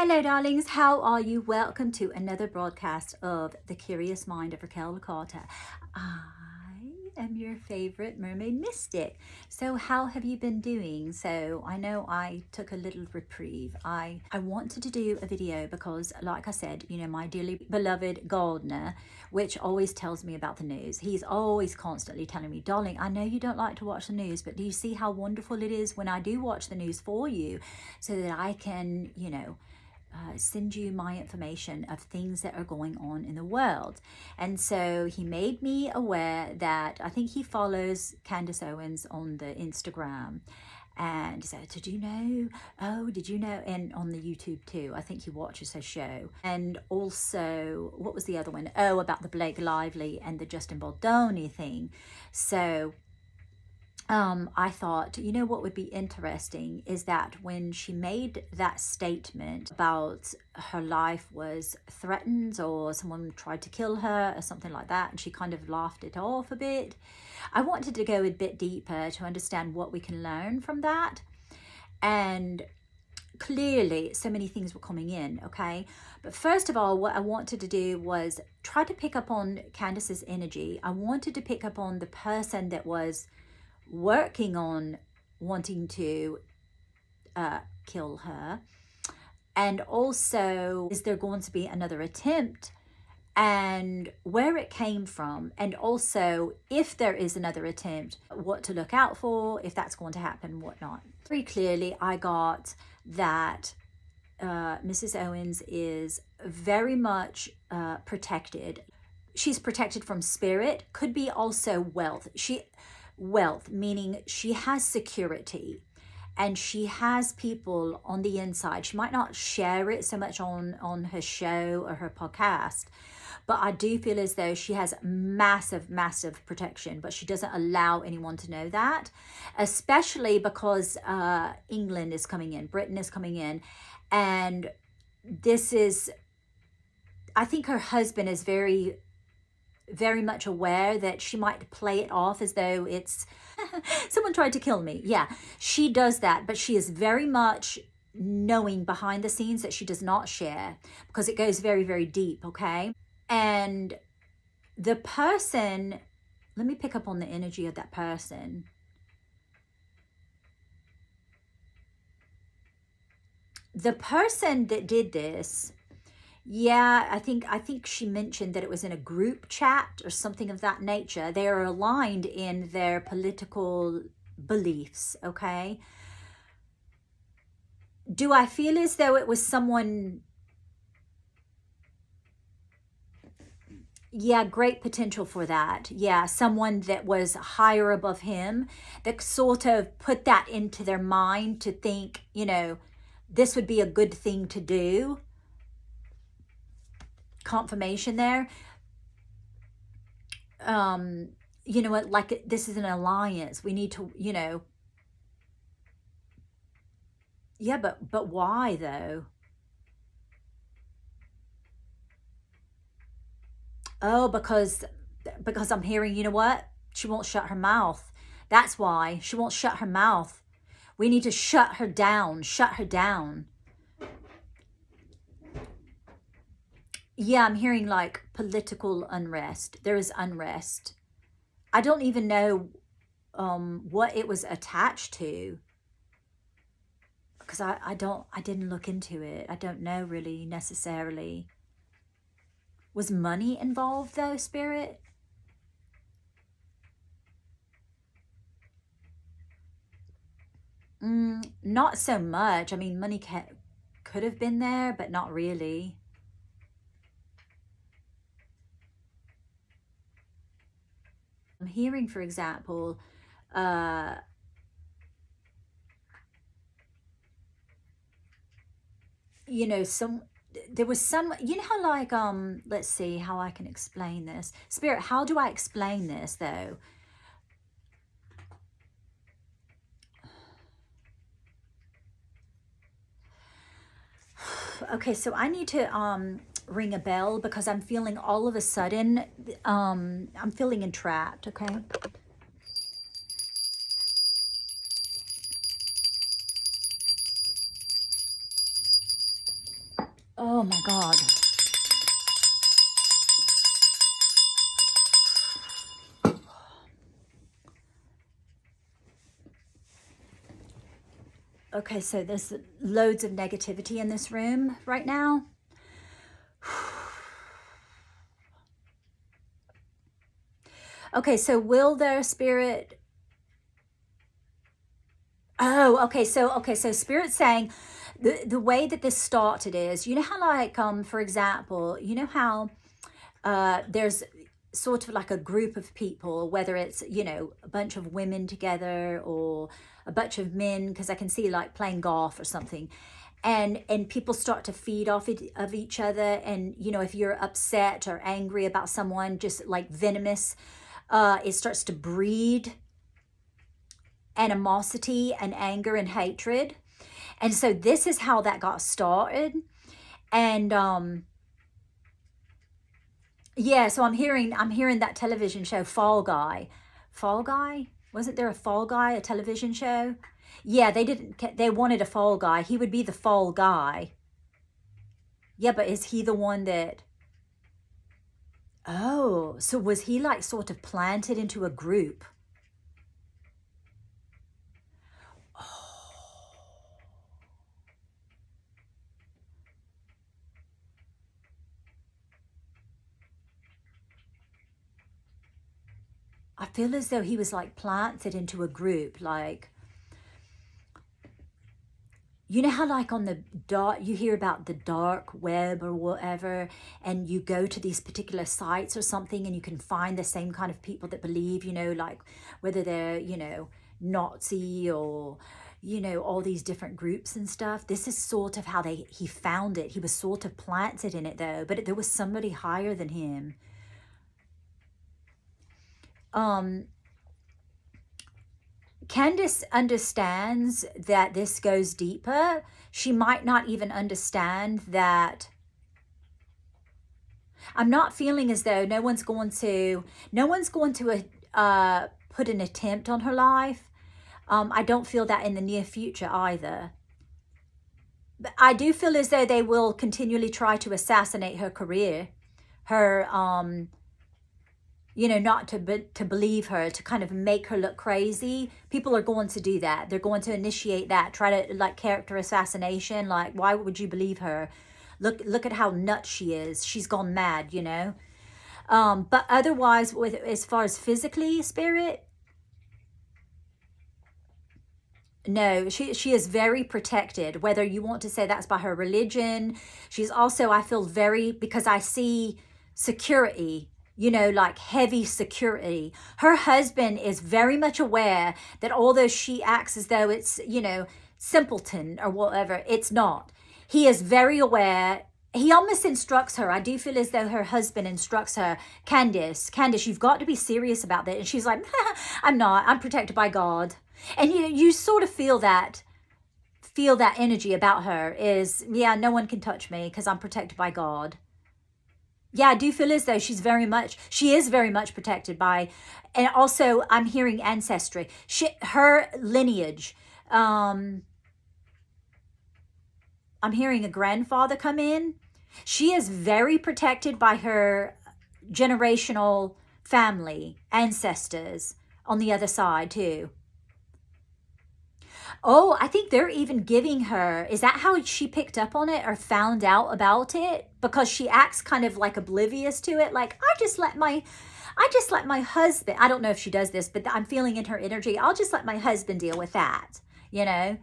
Hello darlings, how are you? Welcome to another broadcast of The Curious Mind of Raquel. I am your favorite mermaid mystic. So how have you been doing? So I know I took a little reprieve. I wanted to do a video because, like I said, you know, my dearly beloved gardener, which always tells me about the news, he's always constantly telling me, darling, I know you don't like to watch the news, but do you see how wonderful it is when I do watch the news for you so that I can, you know, send you my information of things that are going on in the world. And so he made me aware that I think he follows Candace Owens on the Instagram, and he said, did you know? Oh, did you know? And on the YouTube too, I think he watches her show. And also, what was the other one? Oh, about the Blake Lively and the Justin Baldoni thing. So I thought, you know, what would be interesting is that when she made that statement about her life was threatened or someone tried to kill her or something like that, and she kind of laughed it off a bit, I wanted to go a bit deeper to understand what we can learn from that. And clearly so many things were coming in, okay? But first of all, what I wanted to do was try to pick up on Candace's energy. I wanted to pick up on the person that was working on wanting to kill her, and also, is there going to be another attempt, and where it came from, and also, if there is another attempt, what to look out for, if that's going to happen, whatnot. Very clearly I got that Mrs. Owens is very much protected. She's protected from spirit, could be also wealth. Wealth, meaning she has security and she has people on the inside. She might not share it so much on her show or her podcast, but I do feel as though she has massive protection, but she doesn't allow anyone to know that, especially because England is coming in, Britain is coming in, and this is, I think her husband is very much aware that she might play it off as though it's someone tried to kill me. Yeah, she does that, but she is very much knowing behind the scenes that she does not share because it goes very deep, okay? And the person, let me pick up on the energy of that person. The person that did this, yeah, I think she mentioned that it was in a group chat or something of that nature. They are aligned in their political beliefs, okay? Do I feel as though it was someone? Yeah, great potential for that. Yeah, someone that was higher above him that sort of put that into their mind to think, you know, this would be a good thing to do. Confirmation there. You know what, like, this is an alliance. We need to, you know, yeah, but why though? Oh, because I'm hearing, you know what, she won't shut her mouth. That's why she won't shut her mouth. We need to shut her down. Yeah, I'm hearing like political unrest. There is unrest. I don't even know what it was attached to, because I didn't look into it. I don't know really necessarily. Was money involved though, Spirit? Not so much. I mean, money could have been there, but not really. I'm hearing, for example, you know, there was some, you know how like, let's see how I can explain this. Spirit, how do I explain this though? Okay, so I need to ring a bell because I'm feeling all of a sudden, I'm feeling entrapped, okay? Oh my God. Okay, so there's loads of negativity in this room right now. Okay, so will their spirit... Oh, okay, so Spirit's saying the way that this started is, you know how like, for example, you know how there's sort of like a group of people, whether it's, you know, a bunch of women together or a bunch of men, because I can see like playing golf or something, and people start to feed off of each other, and you know, if you're upset or angry about someone, just like venomous, it starts to breed animosity and anger and hatred. And so this is how that got started. And yeah, so I'm hearing that television show Fall Guy. Fall Guy? Wasn't there a Fall Guy, a television show? Yeah, they wanted a fall guy. He would be the fall guy. Yeah, but is he the one that... Oh, so was he like sort of planted into a group? I feel as though he was like planted into a group, like, you know how like on the dark, you hear about the dark web or whatever, and you go to these particular sites or something and you can find the same kind of people that believe, you know, like whether they're, you know, Nazi or, you know, all these different groups and stuff. This is sort of how he found it. He was sort of planted in it though, but there was somebody higher than him. Candace understands that this goes deeper. She might not even understand that. I'm not feeling as though no one's going to put an attempt on her life. I don't feel that in the near future either. But I do feel as though they will continually try to assassinate her career, her you know, not to believe her, to kind of make her look crazy. People are going to do that. They're going to initiate that, try to like character assassination. Like, why would you believe her? Look at how nuts she is. She's gone mad, you know. But otherwise, with as far as physically, Spirit, no, she is very protected. Whether you want to say that's by her religion, she's also, I feel very, because I see security, you know, like heavy security. Her husband is very much aware that although she acts as though it's, you know, simpleton or whatever, it's not. He is very aware. He almost instructs her. I do feel as though her husband instructs her, Candace, you've got to be serious about that. And she's like, I'm not. I'm protected by God. And you sort of feel that energy about her is, yeah, no one can touch me because I'm protected by God. Yeah, I do feel as though she is very much protected by, and also I'm hearing ancestry. Her lineage. I'm hearing a grandfather come in. She is very protected by her generational family, ancestors on the other side too. Oh, I think they're even giving her, is that how she picked up on it or found out about it? Because she acts kind of like oblivious to it. Like, I just let my husband, I don't know if she does this, but I'm feeling in her energy, I'll just let my husband deal with that, you know?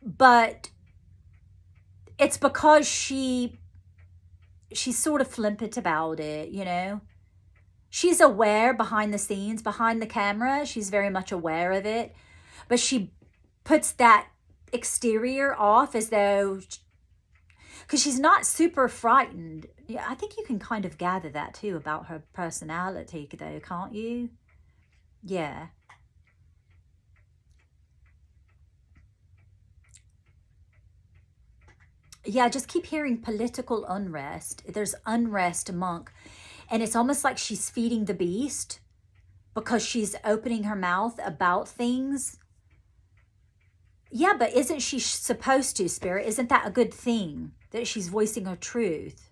But it's because she's sort of flippant about it, you know? She's aware behind the scenes, behind the camera. She's very much aware of it. But she puts that exterior off as though, because she's not super frightened. Yeah, I think you can kind of gather that too about her personality though, can't you? Yeah. Yeah, I just keep hearing political unrest. There's unrest among, and it's almost like she's feeding the beast because she's opening her mouth about things. Yeah, but isn't she supposed to, Spirit? Isn't that a good thing that she's voicing her truth?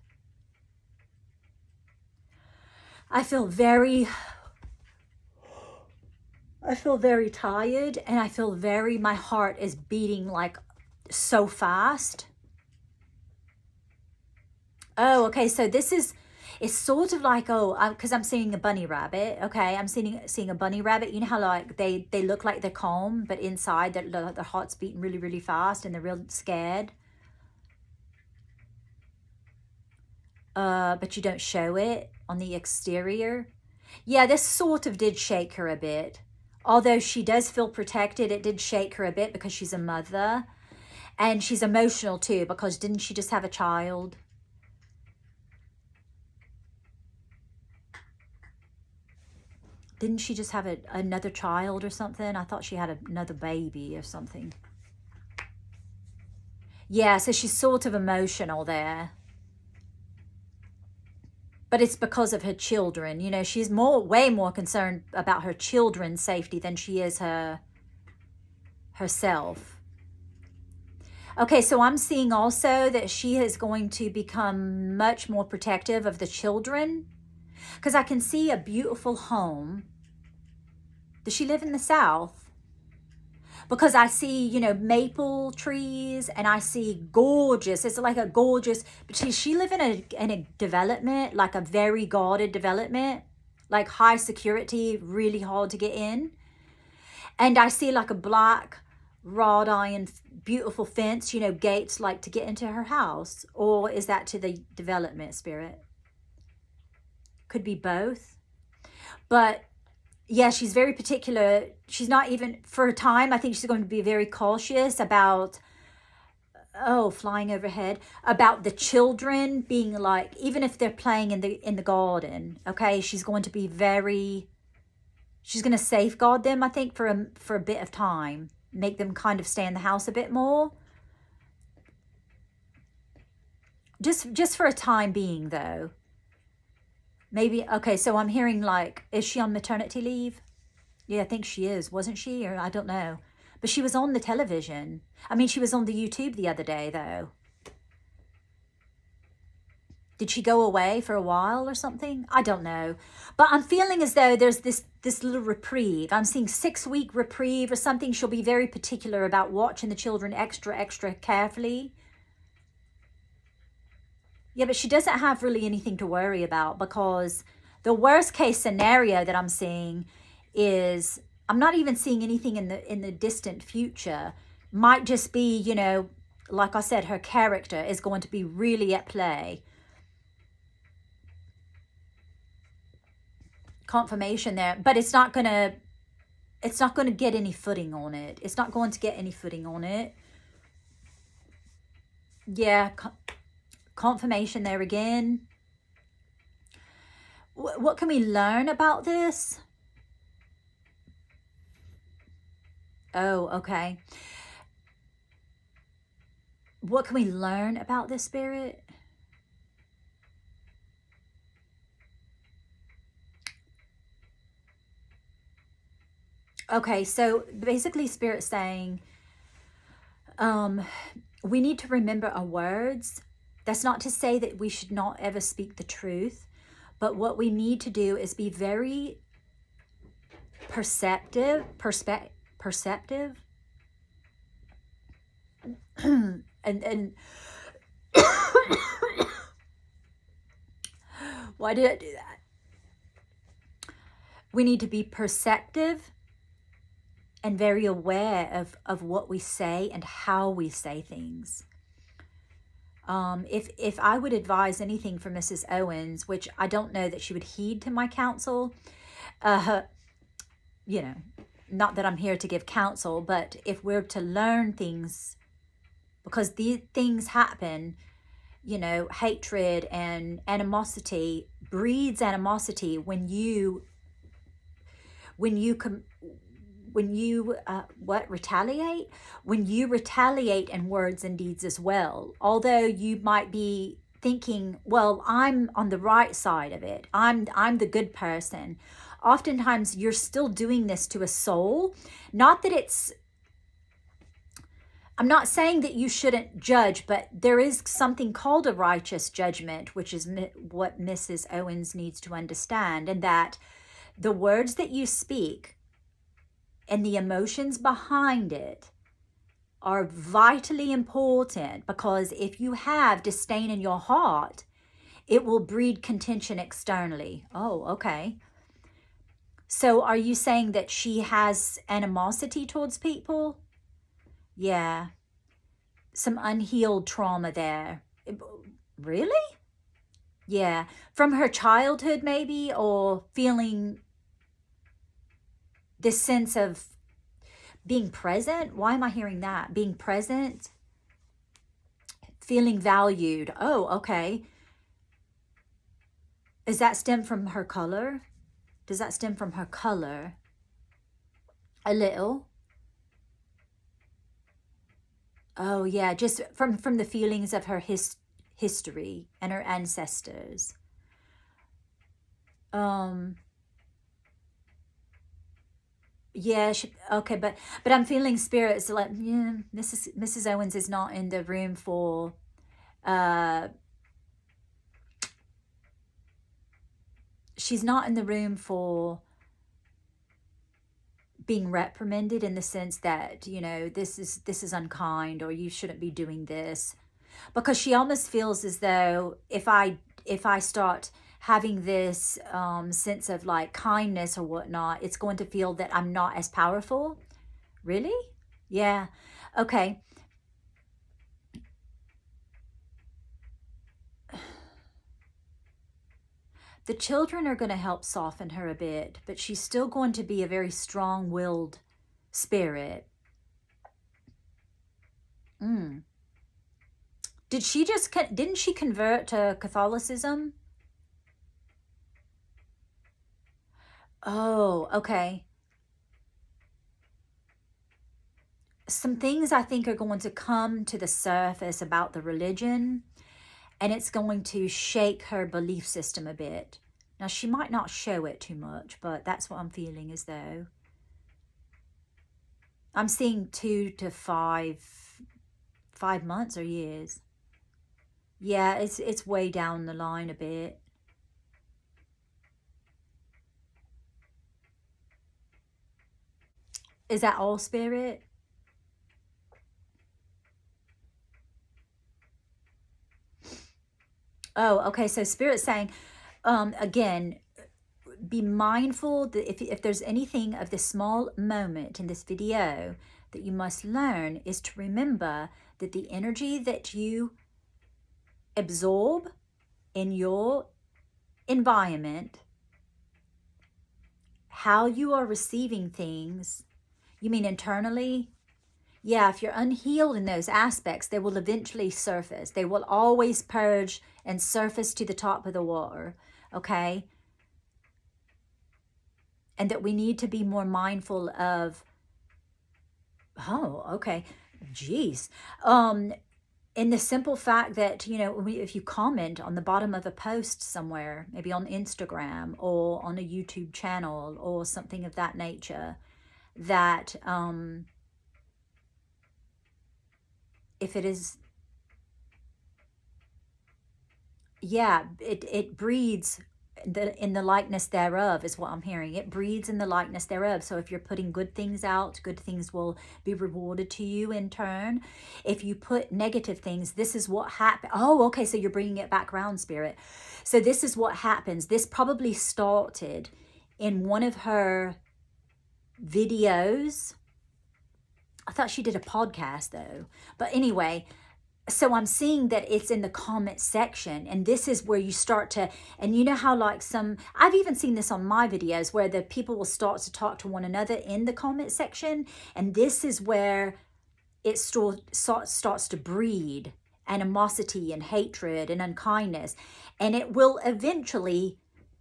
I feel very tired, and I feel my heart is beating like so fast. Oh, okay. So this is, it's sort of like, oh, because I'm seeing a bunny rabbit. Okay, I'm seeing a bunny rabbit. You know how like they look like they're calm, but inside their heart's beating really, really fast, and they're real scared. But you don't show it on the exterior. Yeah, this sort of did shake her a bit. Although she does feel protected, it did shake her a bit because she's a mother. And she's emotional too, because didn't she just have a child? Didn't she just have another child or something? I thought she had another baby or something. Yeah, so she's sort of emotional there. But it's because of her children. You know, she's way more concerned about her children's safety than she is herself. Okay, so I'm seeing also that she is going to become much more protective of the children, because I can see a beautiful home. Does she live in the South? Because I see, you know, maple trees, and I see gorgeous, it's like a gorgeous, but she live in a development, like a very guarded development, like high security, really hard to get in. And I see like a black wrought iron beautiful fence, you know, gates like to get into her house. Or is that to the development, Spirit? Could be both. But yeah, she's very particular. She's not even, for a time, I think she's going to be very cautious about, oh, flying overhead, about the children being like, even if they're playing in the garden, okay, she's going to be she's going to safeguard them, I think, for a bit of time, make them kind of stay in the house a bit more. Just for a time being, though. Maybe, okay, so I'm hearing like, is she on maternity leave? Yeah, I think she is, wasn't she? Or I don't know. But she was on the television. I mean, she was on the YouTube the other day, though. Did she go away for a while or something? I don't know. But I'm feeling as though there's this little reprieve. I'm seeing 6-week reprieve or something. She'll be very particular about watching the children extra carefully. Yeah, but she doesn't have really anything to worry about, because the worst case scenario that I'm seeing is, I'm not even seeing anything in the distant future. Might just be, you know, like I said, her character is going to be really at play. Confirmation there, but it's not going to get any footing on it. It's not going to get any footing on it. Yeah, confirmation there again. What can we learn about this? Oh, okay. What can we learn about this, Spirit? Okay, so basically Spirit's saying, we need to remember our words. That's not to say that we should not ever speak the truth, but what we need to do is be very perceptive, and why did I do that? We need to be perceptive and very aware of what we say and how we say things. If I would advise anything from Mrs. Owens, which I don't know that she would heed to my counsel, you know, not that I'm here to give counsel, but if we're to learn things, because these things happen, you know, hatred and animosity breeds animosity when you retaliate? When you retaliate in words and deeds as well. Although you might be thinking, well, I'm on the right side of it. I'm the good person. Oftentimes you're still doing this to a soul. Not that it's I'm not saying that you shouldn't judge, but there is something called a righteous judgment, which is what Mrs. Owens needs to understand, and that the words that you speak and the emotions behind it are vitally important, because if you have disdain in your heart, it will breed contention externally. Oh, okay. So are you saying that she has animosity towards people? Yeah. Some unhealed trauma there. Really? Yeah. From her childhood maybe, or feeling this sense of being present. Why am I hearing that? Being present, feeling valued. Oh, okay. Does that stem from her color? Does that stem from her color? A little. Oh, yeah, just from the feelings of her history and her ancestors. Yeah, okay, but I'm feeling spirits like, yeah, Mrs. Owens is not in the room for she's not in the room for being reprimanded, in the sense that, you know, this is unkind, or you shouldn't be doing this, because she almost feels as though if I start having this sense of like kindness or whatnot, it's going to feel that I'm not as powerful. Really? Yeah. Okay. The children are going to help soften her a bit, but she's still going to be a very strong-willed spirit. Didn't she convert to Catholicism? Oh, okay. Some things I think are going to come to the surface about the religion, and it's going to shake her belief system a bit. Now, she might not show it too much, but that's what I'm feeling as though. I'm seeing 2 to 5 months or years. Yeah, it's way down the line a bit. Is that all, Spirit? Oh, okay. So Spirit's saying, again, be mindful that if there's anything of this small moment in this video that you must learn, is to remember that the energy that you absorb in your environment, how you are receiving things, you mean internally? Yeah, if you're unhealed in those aspects, they will eventually surface. They will always purge and surface to the top of the water, okay? And that we need to be more mindful of, oh, okay, geez. In the simple fact that, you know, if you comment on the bottom of a post somewhere, maybe on Instagram or on a YouTube channel or something of that nature, that if it is, yeah, it breeds in the likeness thereof, is what I'm hearing. It breeds in the likeness thereof. So if you're putting good things out, good things will be rewarded to you in turn. If you put negative things, this is what happens. Oh, okay, so you're bringing it back around, Spirit. So this is what happens. This probably started in one of her videos. I thought she did a podcast though. But anyway, so I'm seeing that it's in the comment section, and this is where you start to, and you know how like I've even seen this on my videos where the people will start to talk to one another in the comment section, and this is where it starts to breed animosity and hatred and unkindness, and it will eventually,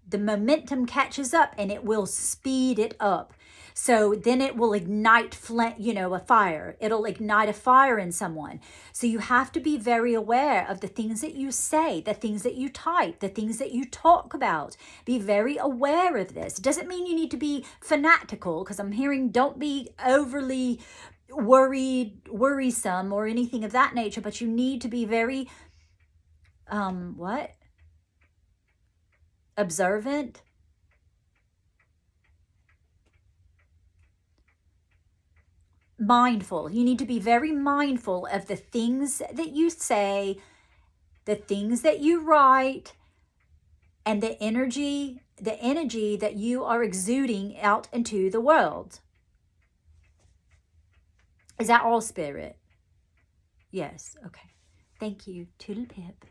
the momentum catches up and it will speed it up. So then it will ignite, a fire. It'll ignite a fire in someone. So you have to be very aware of the things that you say, the things that you type, the things that you talk about. Be very aware of this. It doesn't mean you need to be fanatical, because I'm hearing don't be overly worrisome or anything of that nature, but you need to be very, observant. Mindful. You need to be very mindful of the things that you say, the things that you write, and the energy that you are exuding out into the world. Is that all, Spirit? Yes. Okay. Thank you. Toodle pip.